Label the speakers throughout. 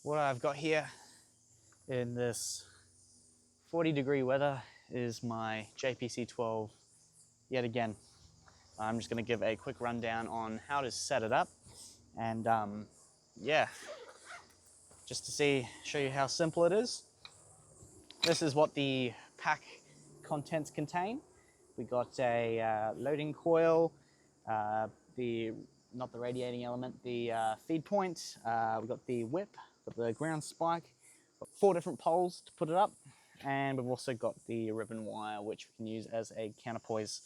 Speaker 1: What I've got here in this 40-degree weather is my JPC-12 yet again. I'm just going to give a quick rundown on how to set it up, and yeah, just to show you how simple it is. This is what the pack contents contain. We got a loading coil, not the radiating element, the feed point. We got the whip, got the ground spike, got 4 different poles to put it up, and we've also got the ribbon wire, which we can use as a counterpoise.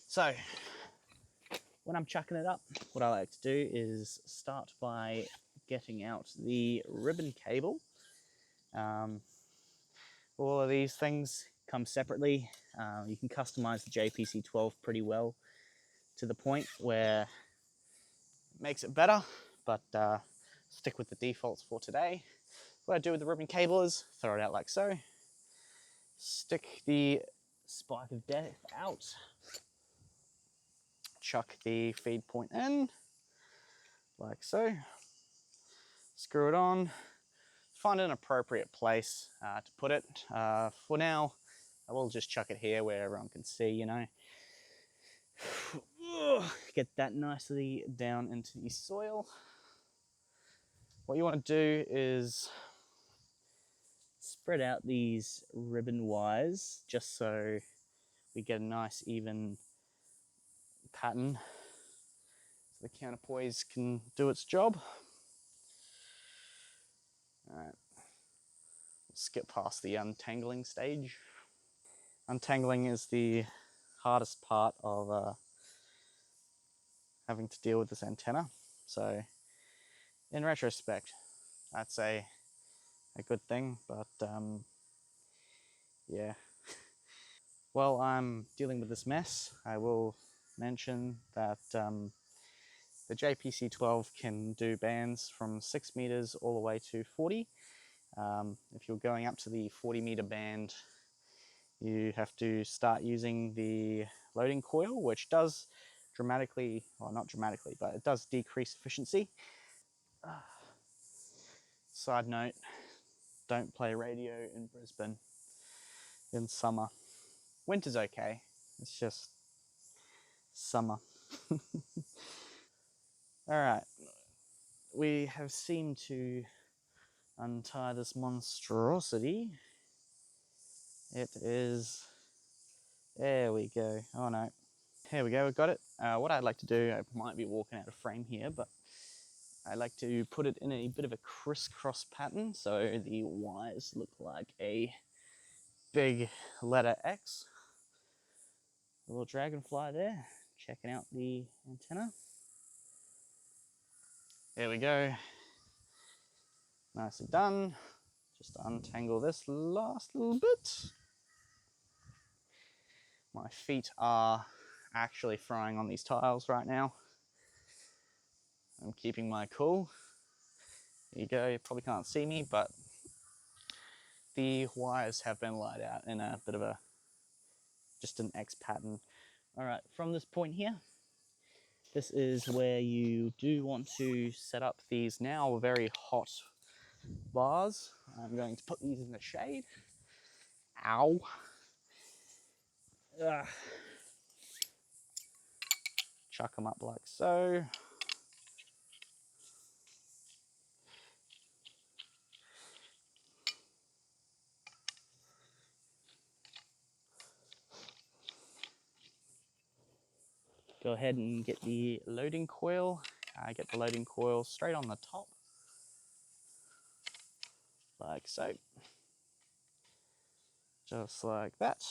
Speaker 1: So when I'm chucking it up, what I like to do is start by getting out the ribbon cable. All of these things come separately. You can customize the JPC-12 pretty well to the point where it makes it better, but stick with the defaults for today. What I do with the ribbon cable is throw it out like so, stick the spike of death out, chuck the feed point in like so, screw it on, find an appropriate place to put it. For now, I will just chuck it here where everyone can see, you know. Get that nicely down into the soil. What you want to do is spread out these ribbon wires just so we get a nice even pattern so the counterpoise can do its job. Alright, we'll skip past the untangling stage. Untangling is the hardest part of having to deal with this antenna. So in retrospect, that's a good thing, but yeah. While I'm dealing with this mess, I will mention that the JPC-12 can do bands from 6 meters all the way to 40. If you're going up to the 40-meter band, you have to start using the loading coil, which does dramatically, well, not dramatically, but it does decrease efficiency. Side note, don't play radio in Brisbane in summer. Winter's okay, it's just summer. Alright, we have seemed to untie this monstrosity. It is, there we go, oh no. Here we go, we've got it. What I'd like to do, I might be walking out of frame here, but I like to put it in a bit of a crisscross pattern so the wires look like a big letter X. A little dragonfly there, checking out the antenna. There we go. Nicely done. Just untangle this last little bit. My feet are actually frying on these tiles right now. I'm keeping my cool. There you go, you probably can't see me, but the wires have been laid out in a bit of just an X pattern. All right, from this point here, this is where you do want to set up these now very hot bars. I'm going to put these in the shade. Ow. Ugh. Chuck them up like so. Go ahead and get the loading coil. Get the loading coil straight on the top, like so. Just like that.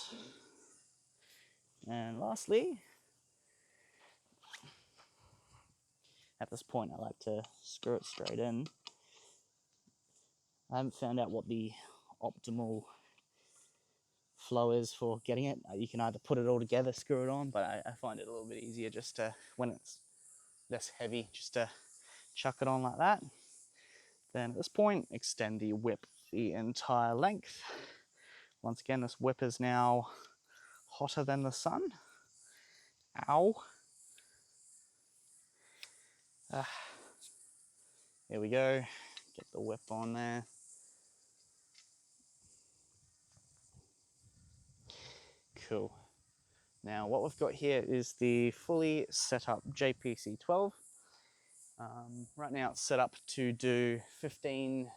Speaker 1: And lastly, at this point I like to screw it straight in. I haven't found out what the optimal flow is for getting it. You can either put it all together, screw it on, but I find it a little bit easier just to, when it's less heavy, just to chuck it on like that. Then at this point, extend the whip the entire length. Once again, this whip is now hotter than the sun. Ow. Here we go. Get the whip on there. Cool. Now what we've got here is the fully set up JPC-12. Right now it's set up to do 15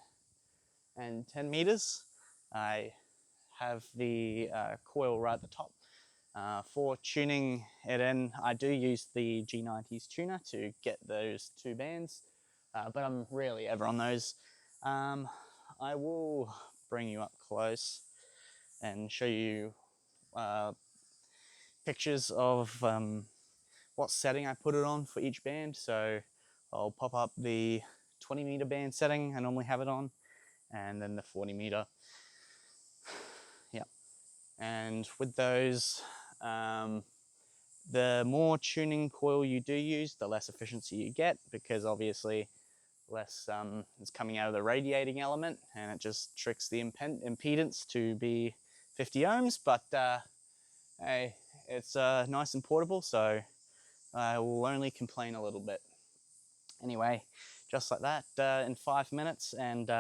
Speaker 1: and 10 meters. I have the coil right at the top. For tuning it in, I do use the G90's tuner to get those two bands, but I'm rarely ever on those. I will bring you up close and show you pictures of what setting I put it on for each band. So I'll pop up the 20 meter band setting I normally have it on, and then the 40 meter. Yeah, and with those, the more tuning coil you do use, the less efficiency you get, because obviously less is coming out of the radiating element, and it just tricks the impedance to be 50 ohms. But hey, it's nice and portable, so I will only complain a little bit. Anyway, just like that, in 5 minutes, and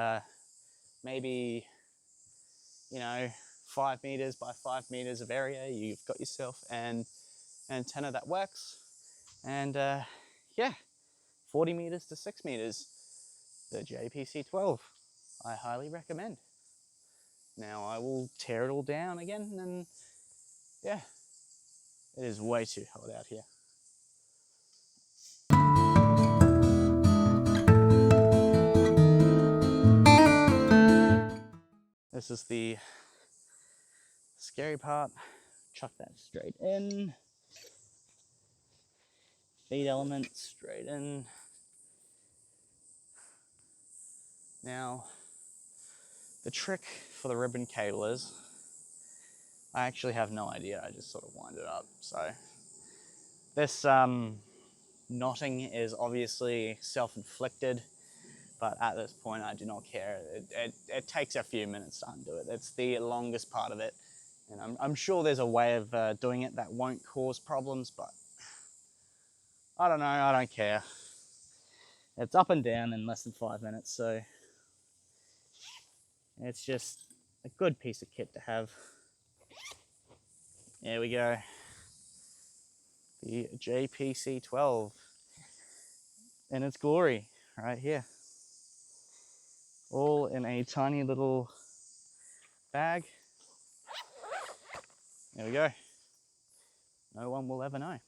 Speaker 1: maybe, you know, 5 meters by 5 meters of area, you've got yourself an antenna that works. And yeah, 40 meters to 6 meters, the JPC-12, I highly recommend. Now I will tear it all down again, and yeah, it is way too hot out here. This is the scary part. Chuck that straight in. Feed element straight in. Now, the trick for the ribbon cable is, I actually have no idea, I just sort of wind it up. So this knotting is obviously self-inflicted, but at this point I do not care. It takes a few minutes to undo it. It's the longest part of it, and I'm sure there's a way of doing it that won't cause problems, but I don't know, I don't care. It's up and down in less than 5 minutes, so it's just a good piece of kit to have. There we go. The JPC-12 in its glory, right here. All in a tiny little bag. There we go. No one will ever know.